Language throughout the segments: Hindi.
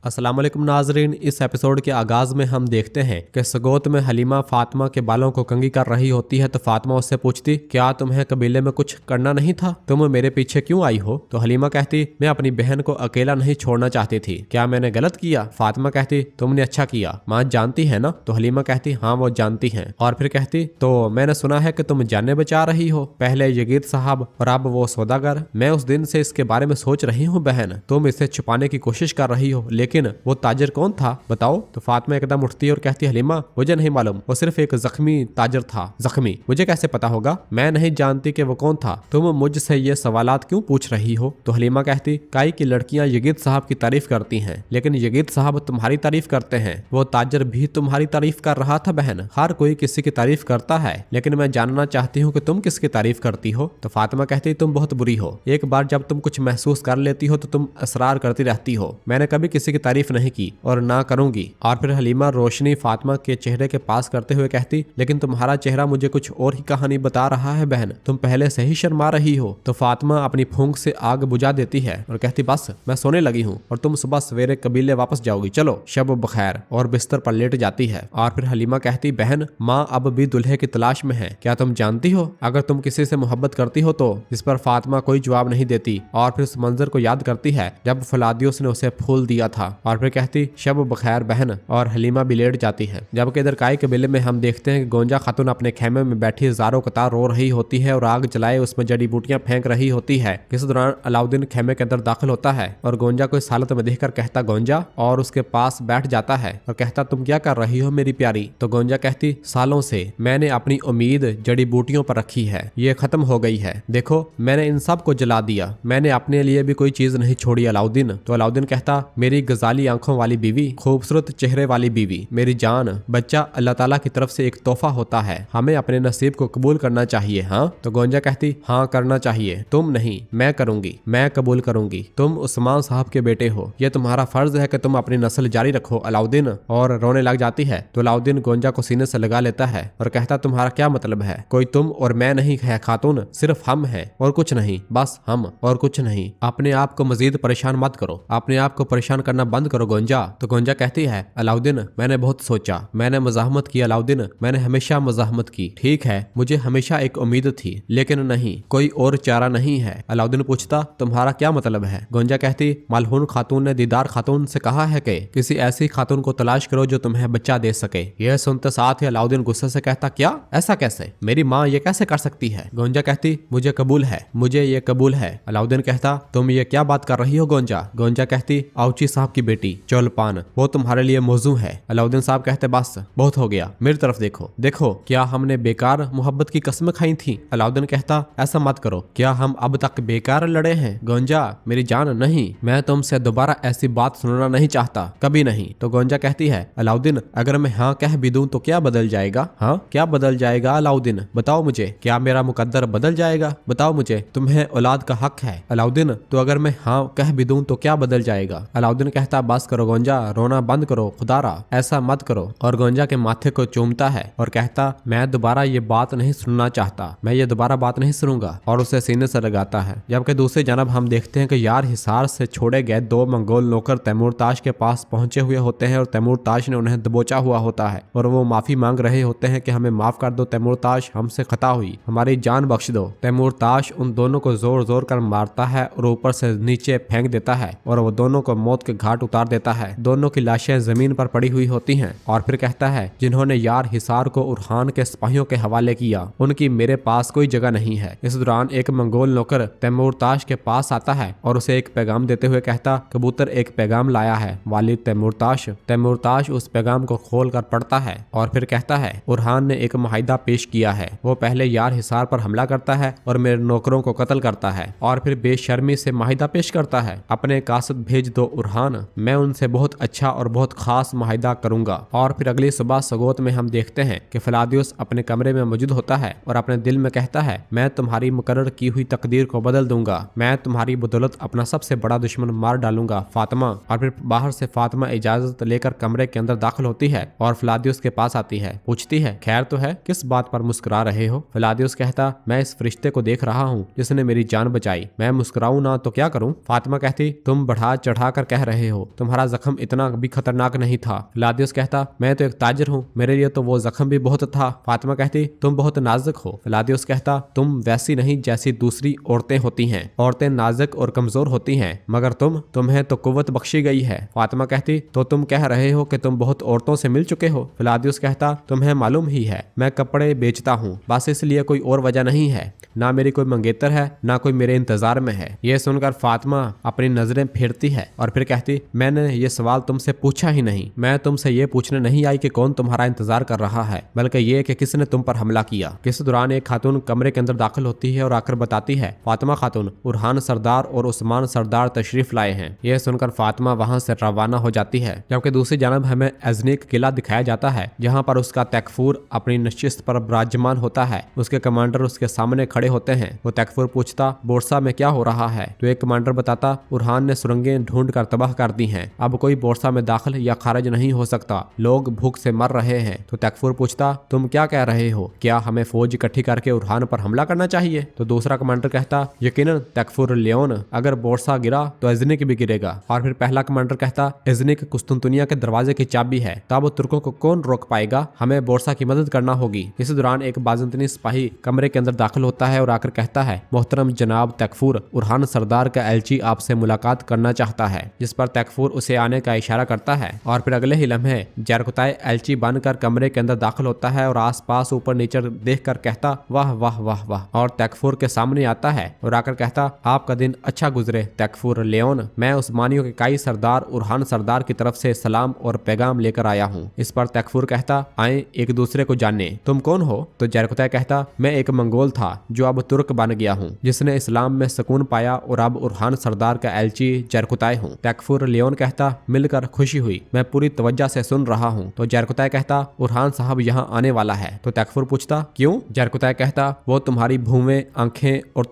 अस्सलाम वालेकुम नाजरीन। इस एपिसोड के आगाज में हम देखते हैं कि सगोत में हलीमा फातिमा के बालों को कंघी कर रही होती है तो फातिमा उससे पूछती, क्या तुम्हें कबीले में कुछ करना नहीं था? तुम मेरे पीछे क्यों आई हो? तो हलीमा कहती, मैं अपनी बहन को अकेला नहीं छोड़ना चाहती थी। क्या मैंने गलत किया? फातिमा कहती, तुमने अच्छा किया। माँ जानती है ना? तो हलीमा कहती, हाँ वो जानती है। और फिर कहती, तो मैंने सुना है कि तुम जाने बचा रही हो, पहले यगीद साहब और अब वो सौदागर। मैं उस दिन से इसके बारे में सोच रही हूँ बहन, तुम इसे छुपाने की कोशिश कर रही हो, लेकिन वो ताजर कौन था बताओ? तो फातिमा एकदम उठती है और कहती है, हलीमा मुझे नहीं मालूम, वो सिर्फ एक जख्मी ताजर था। जख्मी? मुझे कैसे पता होगा? मैं नहीं जानती कि वो कौन था। तुम मुझसे ये सवालात क्यों पूछ रही हो? तो हलीमा कहती, काई की लड़कियां यगीद साहब की तारीफ करती हैं, लेकिन यगीद साहब तुम्हारी तारीफ करते हैं। वो ताजर भी तुम्हारी तारीफ कर रहा था बहन। हर कोई किसी की तारीफ करता है, लेकिन मैं जानना चाहती हूँ कि तुम किसकी तारीफ करती हो? तो फातिमा कहती, तुम बहुत बुरी हो। एक बार जब तुम कुछ महसूस कर लेती हो तो तुम असरार करती रहती हो। मैंने कभी किसी की तारीफ नहीं की और ना करूंगी। और फिर हलीमा रोशनी फातिमा के चेहरे के पास करते हुए कहती, लेकिन तुम्हारा चेहरा मुझे कुछ और ही कहानी बता रहा है बहन, तुम पहले से ही शर्मा रही हो। तो फातिमा अपनी फूंक से आग बुझा देती है और कहती, बस मैं सोने लगी हूँ और तुम सुबह सवेरे कबीले वापस जाओगी, चलो शब बखैर। और बिस्तर पर लेट जाती है। और फिर हलीमा कहती, बहन माँ अब भी दुल्हे की तलाश में है। क्या तुम जानती हो अगर तुम किसी से मोहब्बत करती हो तो? इस पर फातिमा कोई जवाब नहीं देती और फिर उस मंजर को याद करती है जब फलादियोस ने उसे फूल दिया था। और फिर कहती, शब बखैर बहन। और हलीमा भी लेट जाती है। जबकि इधर काई कबीले में हम देखते हैं कि गोंजा खातून अपने खेमे में बैठी ज़ारो कतार रो रही होती है और आग जलाए उसमें जड़ी बूटियां फेंक रही होती है। इस दौरान अलाउद्दीन खेमे के अंदर दाखिल होता है और गोंजा को इस हालत में देखकर कहता, गोंजा, और उसके पास बैठ जाता है और कहता, तुम क्या कर रही हो मेरी प्यारी? तो गोंजा कहती, सालों से मैंने अपनी उम्मीद जड़ी बूटियों पर रखी है, ये खत्म हो गई है। देखो मैंने इन सब को जला दिया, मैंने अपने लिए भी कोई चीज नहीं छोड़ी अलाउद्दीन। तो अलाउद्दीन कहता, मेरी गजाली आंखों वाली बीवी, खूबसूरत चेहरे वाली बीवी, मेरी जान, बच्चा अल्लाह ताला की तरफ से एक तोहफा होता है, हमें अपने नसीब को कबूल करना चाहिए। हाँ? तो गोंजा कहती, हाँ करना चाहिए। तुम नहीं, मैं करूंगी, मैं कबूल करूंगी। तुम उस्मान साहब के बेटे हो, यह तुम्हारा फर्ज है कि तुम अपनी नस्ल जारी रखो अलाउद्दीन। और रोने लग जाती है। तो अलाउद्दीन गोंजा को सीने से लगा लेता है और कहता, तुम्हारा क्या मतलब है? कोई तुम और मैं नहीं है खातून, सिर्फ हम हैं और कुछ नहीं, बस हम और कुछ नहीं। अपने आप को मजीद परेशान मत करो, अपने आप को परेशान करना बंद करो गोंजा। तो गोंजा कहती है, अलाउद्दीन मैंने बहुत सोचा, मैंने मज़ाहमत की अलाउद्दीन, मैंने हमेशा मज़ाहमत की। ठीक है, मुझे हमेशा एक उम्मीद थी, लेकिन नहीं, कोई और चारा नहीं है। अलाउद्दीन पूछता, तुम्हारा क्या मतलब है? गोंजा कहती, मलहून खातून ने दीदार खातून से कहा है कि किसी ऐसी खातून को तलाश करो जो तुम्हें बच्चा दे सके। यह सुनते साथ ही अलाउद्दीन गुस्से से कहता, क्या? ऐसा कैसे? मेरी माँ ये कैसे कर सकती है? गोंजा कहती, मुझे कबूल है, मुझे ये कबूल है। अलाउद्दीन कहता, तुम ये क्या बात कर रही हो गोंजा? गोंजा कहती, औची साहब की बेटी चौलपान, वो तुम्हारे लिए मौजू है। अलाउद्दीन साहब कहते, बस बहुत हो गया, मेरी तरफ देखो, देखो क्या हमने बेकार मोहब्बत की कसमें खाई थी? अलाउद्दीन कहता, ऐसा मत करो, क्या हम अब तक बेकार लड़े हैं? गोंजा मेरी जान, नहीं, मैं तुमसे दोबारा ऐसी बात सुनना नहीं चाहता, कभी नहीं। तो गोंजा कहती है, अलाउद्दीन अगर मैं हाँ कह भी दूं तो क्या बदल जाएगा? हाँ क्या बदल जाएगा अलाउद्दीन, बताओ मुझे, क्या मेरा मुकद्दर बदल जाएगा? बताओ मुझे, तुम्हें औलाद का हक है अलाउद्दीन, तो अगर मैं हाँ कह भी दूं तो क्या बदल जाएगा? अलाउद्दीन कहता, बस करो गोंजा, रोना बंद करो, खुदारा ऐसा मत करो। और गोंजा के माथे को चूमता है और कहता, मैं दोबारा ये बात नहीं सुनना चाहता, मैं ये दोबारा बात नहीं सुनूंगा। और उसे सीने से लगाता है। जबकि दूसरी जानब हम देखते हैं कि यार हिसार से छोड़े गए दो मंगोल नौकर तैमूरताश के पास पहुंचे हुए होते हैं और तैमूरताश ने उन्हें दबोचा हुआ होता है और वो माफी मांग रहे होते हैं कि हमें माफ कर दो तैमूरताश, हमसे खता हुई, हमारी जान बख्श दो। तैमूरताश उन दोनों को जोर जोर कर मारता है और ऊपर से नीचे फेंक देता है और वो दोनों को मौत के घाट उतार देता है। दोनों की लाशें जमीन पर पड़ी हुई होती हैं। और फिर कहता है, जिन्होंने यार हिसार को उरहान के सिपाहियों के हवाले किया, उनकी मेरे पास कोई जगह नहीं है। इस दौरान एक मंगोल नौकर तैमूरताश के पास आता है और उसे एक पैगाम देते हुए कहता, कबूतर एक पैगाम लाया है वालिद तैमूरताश। तैमूरताश उस पैगाम को खोल कर पढ़ता है और फिर कहता है, उरहान ने एक मुआहिदा पेश किया है, वो पहले यार हिसार पर हमला करता है और मेरे नौकरों को कत्ल करता है और फिर बेशर्मी से मुआहिदा पेश करता है, अपने कासद भेज दो उरहान, मैं उनसे बहुत अच्छा और बहुत खास मुआहिदा करूंगा। और फिर अगली सुबह सगोत में हम देखते हैं कि फलादियुस अपने कमरे में मौजूद होता है और अपने दिल में कहता है, मैं तुम्हारी मुकर्रर की हुई तकदीर को बदल दूंगा, मैं तुम्हारी बदौलत अपना सबसे बड़ा दुश्मन मार डालूंगा फातिमा। और फिर बाहर से फातिमा इजाजत लेकर कमरे के अंदर दाखिल होती है और फलादियुस के पास आती है, पूछती है, खैर तो है, किस बात पर मुस्कुरा रहे हो? फलादियुस कहता, मैं इस फरिश्ते को देख रहा हूँ जिसने मेरी जान बचाई, मैं मुस्कुराऊं ना तो क्या करूं? फातिमा कहती, तुम बढ़ा चढ़ा कर कह रहे हो, तुम्हारा जख्म इतना भी खतरनाक नहीं था। फिलादियोस कहता, मैं तो एक ताजिर हूँ, मेरे लिए तो वो जख्म भी बहुत था। फातिमा कहती, तुम बहुत नाजुक हो। फिलादियोस कहता, तुम वैसी नहीं जैसी दूसरी औरतें होती हैं। औरतें नाजुक और कमजोर होती हैं, मगर तुम्हें तो कुव्वत बख्शी गई है। फातिमा कहती, तो तुम कह रहे हो कि तुम बहुत औरतों से मिल चुके हो। फिलादियोस कहता, तुम्हें मालूम ही है मैं कपड़े बेचता हूँ, बस इसलिए, कोई और वजह नहीं है। ना मेरी कोई मंगेतर है, ना कोई मेरे इंतजार में है। यह सुनकर फातिमा अपनी नजरें फेरती है और फिर कहती, मैंने ये सवाल तुमसे पूछा ही नहीं। मैं तुमसे ये पूछने नहीं आई कि कौन तुम्हारा इंतजार कर रहा है, बल्कि ये कि किसने तुम पर हमला किया। इस दौरान एक खातून कमरे के अंदर दाखिल होती है और आकर बताती है, फातिमा खातून, उरहान सरदार और उस्मान सरदार तशरीफ लाए हैं। यह सुनकर फातिमा वहां से रवाना हो जाती है। जबकि दूसरी जानब हमें अजनीक किला दिखाया जाता है, जहां पर उसका तकफूर अपनी नशिस्त पर विराजमान होता है। उसके कमांडर उसके सामने खड़े होते हैं। वो तकफूर पूछता, बोरसा में क्या हो रहा है? तो एक कमांडर बताता, उरहान ने सुरंगें ढूंढ कर तबाह कर दी हैं, अब कोई बोरसा में दाखिल या खारिज नहीं हो सकता, लोग भूख से मर रहे हैं। तो तकफूर पूछता, तुम क्या कह रहे हो, क्या हमें फौज इकट्ठी करके उरहान पर हमला करना चाहिए? तो दूसरा कमांडर कहता, यकीनन तकफूर लियोन, अगर बोरसा गिरा तो अजनिक भी गिरेगा। और फिर पहला कमांडर कहता, अजनिक कुस्तुनतुनिया के दरवाजे की चाबी है, तब तुर्कों को कौन रोक पाएगा? हमें बोरसा की मदद करना होगी। इस दौरान एक बाज़ंतीनी सिपाही कमरे के अंदर दाखिल होता है और आकर कहता है, मोहतरम जनाब तकफूर, उरहान सरदार का एलची आपसे मुलाकात करना चाहता है। जिस पर तकफूर उसे आने का इशारा करता है और फिर अगले ही लम्हे जरकुताय एलची बनकर कमरे के अंदर दाखिल होता है और आसपास ऊपर नीचे देखकर कहता, वाह वाह वाह वाह, और तकफूर के सामने आता है और आकर कहता, आपका दिन अच्छा गुजरे तकफूर लियोन, मैं उस्मानियों के कई सरदार उरहान सरदार की तरफ से सलाम और पैगाम लेकर आया हूँ। इस पर तकफूर कहता, आए एक दूसरे को जाने, तुम कौन हो? तो जरकुताय कहता, मैं एक मंगोल था जो अब तुर्क बन गया हूँ, जिसने इस्लाम में सुकून पाया और अब उरहान सरदार का एलची जरकुताय हूँ। तकफूर लियोन कहता, मिलकर खुशी हुई, मैं पूरी तवज्जो से सुन रहा हूँ। तो जरकुताय कहता, उरहान साहब यहाँ आने वाला है। तो तकफूर पूछता, क्यों? जरकुताय कहता, वो तुम्हारी भूवें आंखें और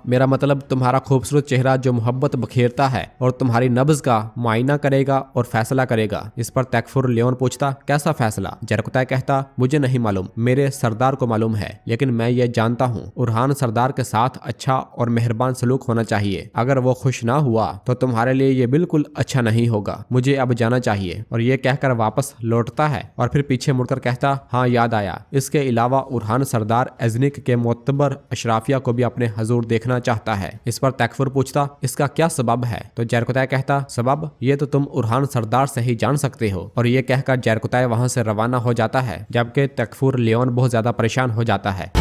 मेरा मतलब तुम्हारा खूबसूरत चेहरा जो मोहब्बत बखेरता है और तुम्हारी नब्ज का मुआयना करेगा और फैसला करेगा। इस पर तकफूर लियोन पूछता, कैसा फैसला? जरकुताय कहता, मुझे नहीं मालूम, मेरे सरदार को मालूम है, लेकिन मैं ये जानता हूँ उरहान सरदार के साथ अच्छा और मेहरबान सलूक होना चाहिए। अगर वो खुश ना हुआ तो तुम्हारे लिए ये बिल्कुल अच्छा नहीं होगा, मुझे अब जाना चाहिए। और ये कहकर वापस लौटता है और फिर पीछे मुड़कर कहता, हाँ याद आया, इसके अलावा उरहान सरदार अजनिक के मोतबर अशराफिया को भी अपने हजूर देखना चाहता है। इस पर तकफूर पूछता, इसका क्या सबब है? तो जरकुताय कहता, सबब ये तो तुम उरहान सरदार से ही जान सकते हो। और ये कहकर जरकुताय वहां से रवाना हो जाता है, जबकि तकफूर लियोन बहुत ज्यादा परेशान हो जाता है।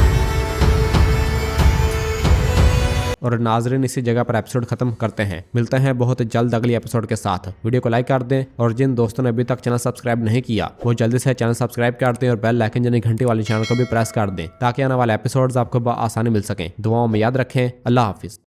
और नाजरीन, इसी जगह पर एपिसोड खत्म करते हैं। मिलते हैं बहुत जल्द अगली एपिसोड के साथ। वीडियो को लाइक कर दें और जिन दोस्तों ने अभी तक चैनल सब्सक्राइब नहीं किया वो जल्दी से चैनल सब्सक्राइब कर दें और बेल आइकन यानी घंटी वाली चैनल को भी प्रेस कर दें, ताकि आने वाले एपिसोड्स आपको आसानी मिल सकें। दुआओं में याद रखें। अल्लाह हाफिज।